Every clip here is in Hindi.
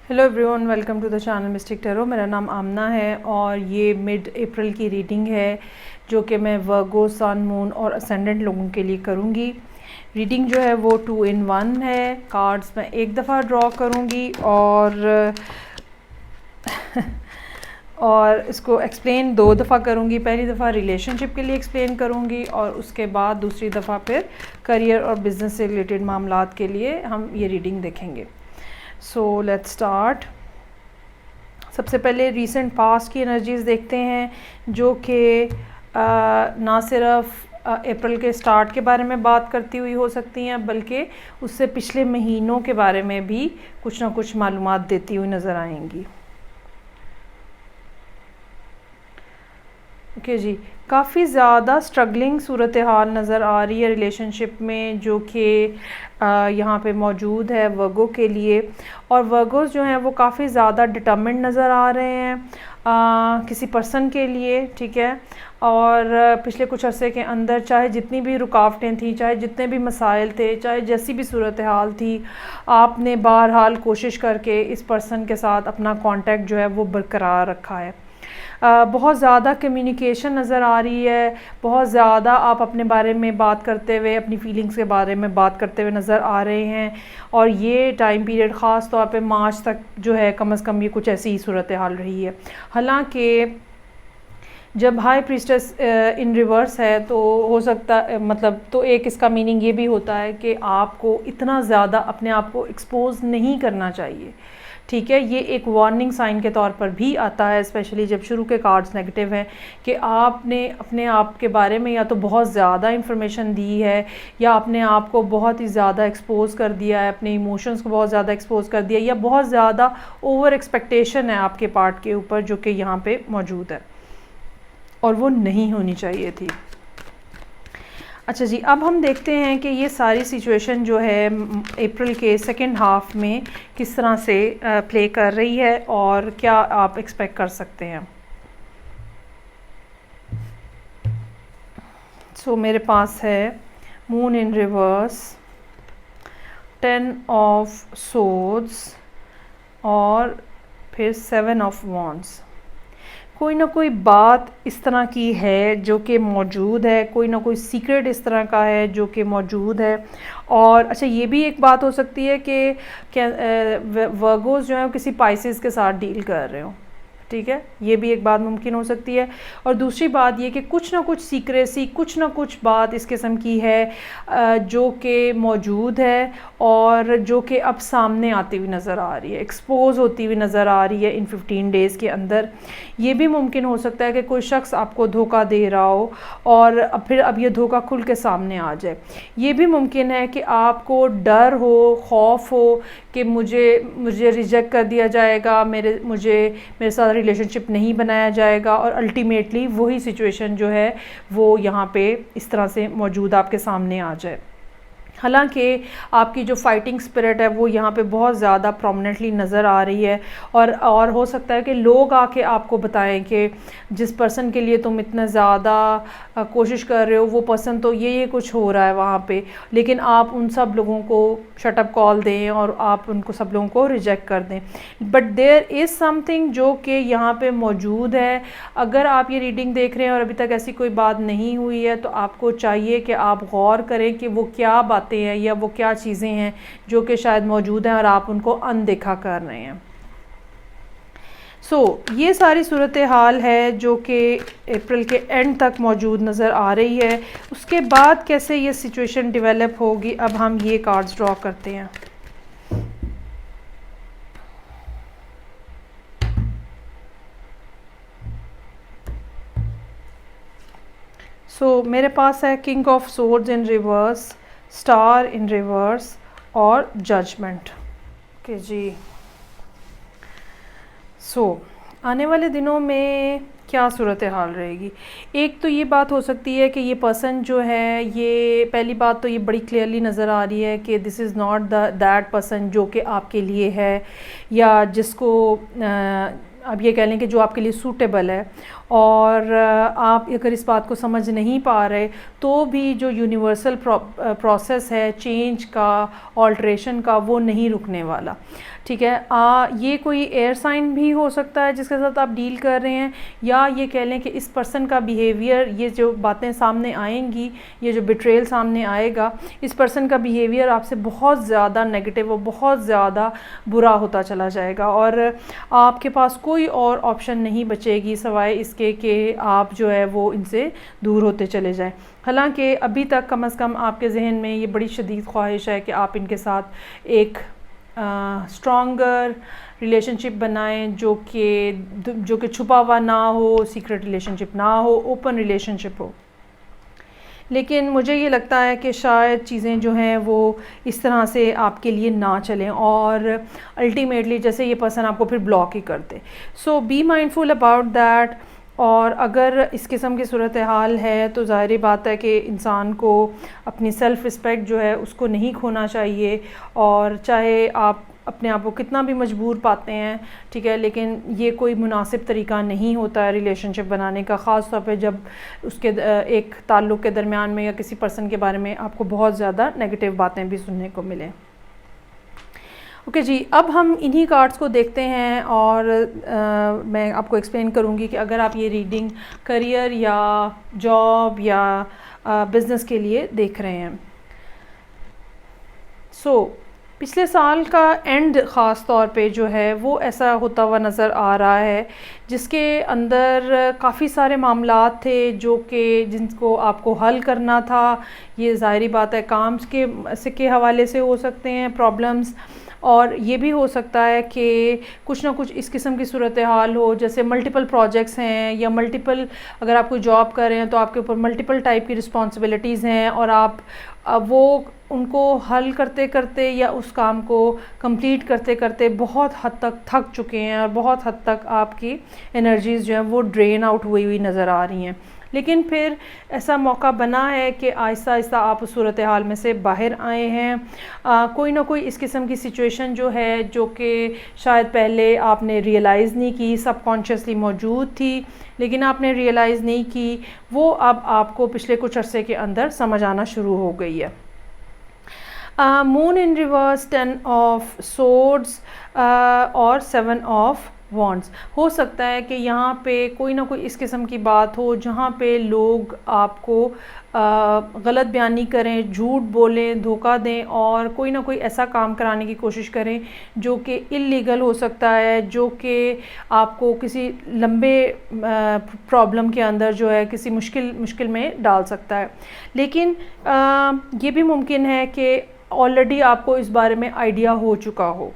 Hello everyone, welcome to the channel mystic tarot. मेरा नाम आमना है और ये मिड अप्रैल की रीडिंग है जो कि मैं वर्गो, सन, मून और असेंडेंट लोगों के लिए करूँगी। रीडिंग जो है वो 2 in 1 है। कार्ड्स मैं एक दफ़ा ड्रॉ करूँगी और इसको एक्सप्लेन 2 दफ़ा करूँगी। पहली दफ़ा रिलेशनशिप के लिए एक्सप्लेन करूँगी और उसके बाद दूसरी दफ़ा फिर करियर और बिज़नेस से रिलेटेड मामलात के लिए हम ये रीडिंग देखेंगे। So let's start. सबसे पहले रीसेंट पास्ट की एनर्जीज़ देखते हैं जो कि ना सिर्फ अप्रैल के स्टार्ट के बारे में बात करती हुई हो सकती हैं बल्कि उससे पिछले महीनों के बारे में भी कुछ ना कुछ मालूमात देती हुई नज़र आएंगी। ओके जी, काफ़ी ज़्यादा स्ट्रगलिंग सूरत हाल नज़र आ रही है रिलेशनशिप में जो कि यहाँ पे मौजूद है वर्गो के लिए। और वर्गोस जो हैं वो काफ़ी ज़्यादा डिटर्मिन्ड नज़र आ रहे हैं किसी पर्सन के लिए, ठीक है। और पिछले कुछ अरसे के अंदर चाहे जितनी भी रुकावटें थी, चाहे जितने भी मसाइल थे, चाहे जैसी भी सूरत हाल थी, आपने बहरहाल कोशिश करके इस पर्सन के साथ अपना कांटेक्ट जो है वो बरकरार रखा है। बहुत ज़्यादा कम्युनिकेशन नज़र आ रही है, बहुत ज़्यादा आप अपने बारे में बात करते हुए, अपनी फीलिंग्स के बारे में बात करते हुए नज़र आ रहे हैं। और ये टाइम पीरियड ख़ास तौर पे मार्च तक जो है कम से कम ये कुछ ऐसी ही सूरत हाल रही है। हालांकि जब हाई प्रीस्टेस इन रिवर्स है तो हो सकता मतलब तो एक इसका मीनिंग ये भी होता है कि आपको इतना ज़्यादा अपने आप को एक्सपोज नहीं करना चाहिए, ठीक है। ये एक वार्निंग साइन के तौर पर भी आता है, स्पेशली जब शुरू के कार्ड्स नेगेटिव हैं कि आपने अपने आप के बारे में या तो बहुत ज़्यादा इन्फॉर्मेशन दी है या अपने आप को बहुत ही ज़्यादा एक्सपोज कर दिया है, अपने इमोशंस को बहुत ज़्यादा एक्सपोज कर दिया, या बहुत ज़्यादा ओवर एक्सपेक्टेशन है आपके पार्ट के ऊपर जो कि यहाँ पे मौजूद है और वो नहीं होनी चाहिए थी। अच्छा जी, अब हम देखते हैं कि ये सारी सिचुएशन जो है अप्रैल के सेकंड हाफ में किस तरह से प्ले कर रही है और क्या आप एक्सपेक्ट कर सकते हैं। सो मेरे पास है moon in reverse, 10 of swords और फिर 7 ऑफ वॉन्ड्स। कोई ना कोई बात इस तरह की है जो कि मौजूद है, कोई ना कोई सीक्रेट इस तरह का है जो कि मौजूद है। और अच्छा, ये भी एक बात हो सकती है कि वर्गोस जो है वो किसी पाइसेस के साथ डील कर रहे हो, ठीक है। ये भी एक बात मुमकिन हो सकती है। और दूसरी बात ये कि कुछ ना कुछ सीक्रेसी, कुछ ना कुछ बात इस किस्म की है जो कि मौजूद है और जो कि अब सामने आती हुई नज़र आ रही है, एक्सपोज होती हुई नज़र आ रही है इन 15 डेज़ के अंदर। ये भी मुमकिन हो सकता है कि कोई शख्स आपको धोखा दे रहा हो और फिर अब ये धोखा खुल के सामने आ जाए। ये भी मुमकिन है कि आपको डर हो, खौफ हो कि मुझे रिजेक्ट कर दिया जाएगा, मेरे साथ रिलेशनशिप नहीं बनाया जाएगा, और अल्टीमेटली वही सिचुएशन जो है वो यहाँ पे इस तरह से मौजूद आपके सामने आ जाए। हालांकि आपकी जो फाइटिंग स्पिरिट है वो यहाँ पे बहुत ज़्यादा प्रोमिनेंटली नज़र आ रही है। और हो सकता है कि लोग आके आपको बताएं कि जिस पर्सन के लिए तुम इतना ज़्यादा कोशिश कर रहे हो वो पर्सन तो ये कुछ हो रहा है वहाँ पे, लेकिन आप उन सब लोगों को शट अप कॉल दें और आप उनको सब लोगों को रिजेक्ट कर दें। बट देयर इज़ समथिंग जो कि यहाँ पे मौजूद है। अगर आप ये रीडिंग देख रहे हैं और अभी तक ऐसी कोई बात नहीं हुई है तो आपको चाहिए कि आप गौर करें कि वो क्या बातें हैं या वो क्या चीज़ें हैं जो कि शायद मौजूद हैं और आप उनको अनदेखा कर रहे हैं। ये सारी सूरत हाल है जो कि अप्रैल के एंड तक मौजूद नज़र आ रही है। उसके बाद कैसे ये सिचुएशन डेवलप होगी, अब हम ये कार्ड्स ड्रॉ करते हैं। मेरे पास है king of swords in reverse, star in reverse और जजमेंट। ओके जी, आने वाले दिनों में क्या सूरत हाल रहेगी। एक तो ये बात हो सकती है कि ये पर्सन जो है, ये पहली बात तो ये बड़ी क्लियरली नज़र आ रही है कि this is not that person जो कि आपके लिए है या जिसको अब ये कह लें कि जो आपके लिए सूटेबल है। और आप अगर इस बात को समझ नहीं पा रहे तो भी जो यूनिवर्सल प्रोसेस है चेंज का, ऑल्ट्रेशन का, वो नहीं रुकने वाला। ठीक है, ये कोई एयर साइन भी हो सकता है जिसके साथ आप डील कर रहे हैं, या ये कह लें कि इस पर्सन का बिहेवियर, ये जो बातें सामने आएंगी, ये जो बिट्रेयल सामने आएगा, इस पर्सन का बिहेवियर आपसे बहुत ज़्यादा नेगेटिव और बहुत ज़्यादा बुरा होता चला जाएगा और आपके पास कोई और ऑप्शन नहीं बचेगी सिवाय इसके कि आप जो है वो इनसे दूर होते चले जाएं। हालांकि अभी तक कम से कम आपके जहन में ये बड़ी शदीद ख्वाहिश है कि आप इनके साथ एक स्ट्रॉन्गर रिलेशनशिप बनाएं जो कि छुपा हुआ ना हो, सीक्रेट रिलेशनशिप ना हो, ओपन रिलेशनशिप हो। लेकिन मुझे ये लगता है कि शायद चीज़ें जो हैं वो इस तरह से आपके लिए ना चलें और अल्टीमेटली जैसे ये पर्सन आपको फिर ब्लॉक ही कर दे। सो बी माइंडफुल अबाउट दैट। और अगर इस किस्म की सूरत हाल है तो ज़ाहिर बात है कि इंसान को अपनी सेल्फ़ रिस्पेक्ट जो है उसको नहीं खोना चाहिए, और चाहे आप अपने आप को कितना भी मजबूर पाते हैं, ठीक है, लेकिन ये कोई मुनासिब तरीका नहीं होता है रिलेशनशिप बनाने का, ख़ास तौर पे जब उसके एक ताल्लुक़ के दरमियान में या किसी पर्सन के बारे में आपको बहुत ज़्यादा नेगेटिव बातें भी सुनने को मिलें। ओके जी, अब हम इन्हीं कार्ड्स को देखते हैं और मैं आपको एक्सप्लेन करूँगी कि अगर आप ये रीडिंग करियर या जॉब या बिज़नेस के लिए देख रहे हैं। पिछले साल का एंड ख़ास तौर पे जो है वो ऐसा होता हुआ नज़र आ रहा है जिसके अंदर काफ़ी सारे मामलात थे जो कि जिनको आपको हल करना था। ये ज़ाहिरी बात है काम के हवाले से हो सकते हैं प्रॉब्लम्स, और ये भी हो सकता है कि कुछ ना कुछ इस किस्म की सूरत हाल हो, जैसे मल्टीपल प्रोजेक्ट्स हैं या मल्टीपल, अगर आप कोई जॉब कर रहे हैं तो आपके ऊपर मल्टीपल टाइप की रिस्पॉन्सिबिलिटीज़ हैं और आप वो उनको हल करते करते या उस काम को कंप्लीट करते करते बहुत हद तक थक चुके हैं और बहुत हद तक आपकी एनर्जीज़ जो हैं वो ड्रेन आउट हुई नज़र आ रही हैं। लेकिन फिर ऐसा मौका बना है कि आहिस्ता आहिस्ता आप उस सूरत हाल में से बाहर आए हैं। कोई ना कोई इस किस्म की सिचुएशन जो है जो कि शायद पहले आपने रियलाइज़ नहीं की, सबकॉन्शियसली मौजूद थी लेकिन आपने रियलाइज़ नहीं की, वो अब आपको पिछले कुछ अरसे के अंदर समझ आना शुरू हो गई है। Moon in reverse, 10 of swords और 7 ऑफ वॉन्ड्स। हो सकता है कि यहाँ पे कोई ना कोई इस किस्म की बात हो जहाँ पे लोग आपको गलत बयानी करें, झूठ बोलें, धोखा दें और कोई ना कोई ऐसा काम कराने की कोशिश करें जो कि इल्लीगल हो सकता है, जो कि आपको किसी लंबे प्रॉब्लम के अंदर जो है किसी मुश्किल में डाल सकता है। लेकिन ये भी मुमकिन है कि ऑलरेडी आपको इस बारे में आइडिया हो चुका हो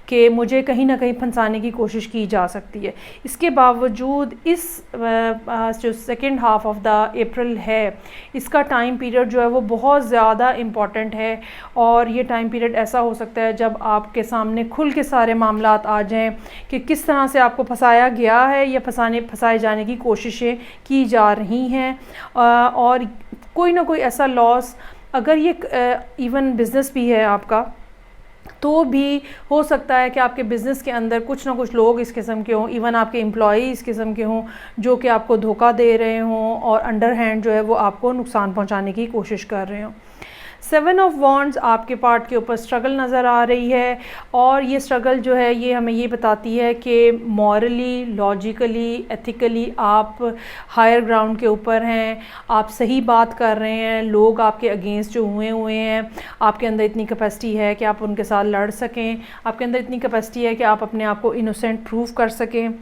कि मुझे कहीं ना कहीं फंसाने की कोशिश की जा सकती है। इसके बावजूद इस जो second half of the April है, इसका टाइम पीरियड जो है वो बहुत ज़्यादा इम्पॉर्टेंट है और ये टाइम पीरियड ऐसा हो सकता है जब आपके सामने खुल के सारे मामलात आ जाएं कि किस तरह से आपको फंसाया गया है या फंसाए जाने की कोशिशें की जा रही हैं, और कोई ना कोई ऐसा लॉस, अगर ये इवन बिज़नेस भी है आपका, तो भी हो सकता है कि आपके बिज़नेस के अंदर कुछ ना कुछ लोग इस किस्म के हों, इवन आपके एम्प्लॉई इस किस्म के हों जो कि आपको धोखा दे रहे हों और अंडर हैंड जो है वो आपको नुकसान पहुंचाने की कोशिश कर रहे हों। 7 ऑफ वॉन्ड्स आपके पार्ट के ऊपर स्ट्रगल नज़र आ रही है और ये स्ट्रगल जो है ये हमें ये बताती है कि मॉरली, लॉजिकली, एथिकली आप हायर ग्राउंड के ऊपर हैं, आप सही बात कर रहे हैं, लोग आपके अगेंस्ट जो हुए हैं, आपके अंदर इतनी कैपेसिटी है कि आप उनके साथ लड़ सकें, आपके अंदर इतनी कैपेसिटी है कि आप अपने आप को इनोसेंट प्रूव कर सकें।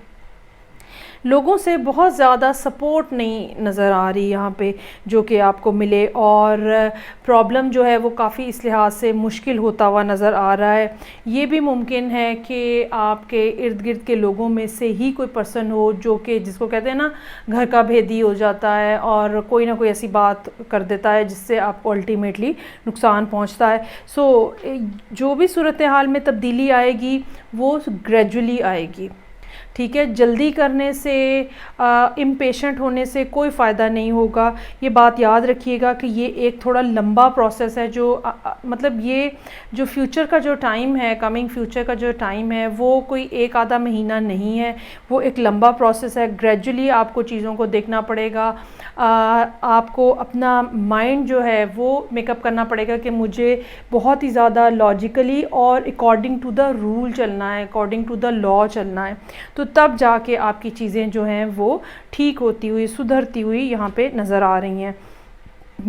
लोगों से बहुत ज़्यादा सपोर्ट नहीं नज़र आ रही यहाँ पे जो कि आपको मिले, और प्रॉब्लम जो है वो काफ़ी इस लिहाज से मुश्किल होता हुआ नज़र आ रहा है। ये भी मुमकिन है कि आपके इर्द गिर्द के लोगों में से ही कोई पर्सन हो जो कि जिसको कहते हैं ना घर का भेदी हो जाता है और कोई ना कोई ऐसी बात कर देता है जिससे आपको अल्टीमेटली नुकसान पहुँचता है। जो भी सूरत हाल में तब्दीली आएगी वो ग्रेजुअली आएगी। ठीक है, जल्दी करने से, इम्पेशेंट होने से कोई फ़ायदा नहीं होगा। ये बात याद रखिएगा कि ये एक थोड़ा लंबा प्रोसेस है, जो मतलब ये जो फ्यूचर का जो टाइम है, कमिंग फ्यूचर का जो टाइम है, वो कोई एक आधा महीना नहीं है, वो एक लंबा प्रोसेस है। ग्रेजुअली आपको चीज़ों को देखना पड़ेगा, आपको अपना माइंड जो है वो मेकअप करना पड़ेगा कि मुझे बहुत ही ज़्यादा लॉजिकली और अकॉर्डिंग टू द रूल चलना है, अकॉर्डिंग टू द लॉ चलना है। तो तब जाके आपकी चीज़ें जो हैं वो ठीक होती हुई, सुधरती हुई यहाँ पे नज़र आ रही हैं।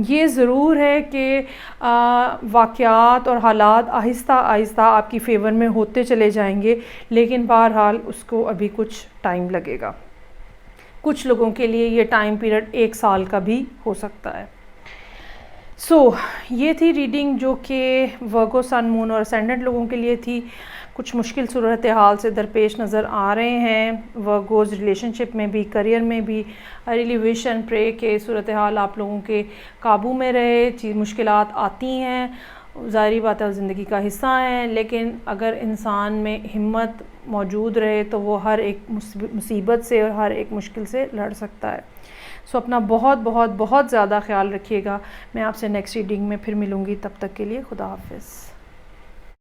ये ज़रूर है कि वाक़यात और हालात आहिस्ता आहिस्ता आपकी फ़ेवर में होते चले जाएंगे, लेकिन बहरहाल उसको अभी कुछ टाइम लगेगा। कुछ लोगों के लिए ये टाइम पीरियड 1 साल का भी हो सकता है। ये थी रीडिंग जो कि वर्गो, सन, मून और असेंडेंट लोगों के लिए थी। कुछ मुश्किल सूरत हाल से दरपेश नज़र आ रहे हैं वर्गोज़, रिलेशनशिप में भी, करियर में भी। I really wish and pray के सूरत हाल आप लोगों के काबू में रहे। मुश्किलात आती हैं, ज़ाहिरी बात है, ज़िंदगी का हिस्सा है, लेकिन अगर इंसान में हिम्मत मौजूद रहे तो वो हर एक मुसीबत से और हर एक मुश्किल से लड़ सकता है। अपना बहुत बहुत बहुत ज़्यादा ख्याल रखिएगा। मैं आपसे नेक्स्ट रीडिंग में फिर मिलूँगी, तब तक के लिए खुदा हाफिज़।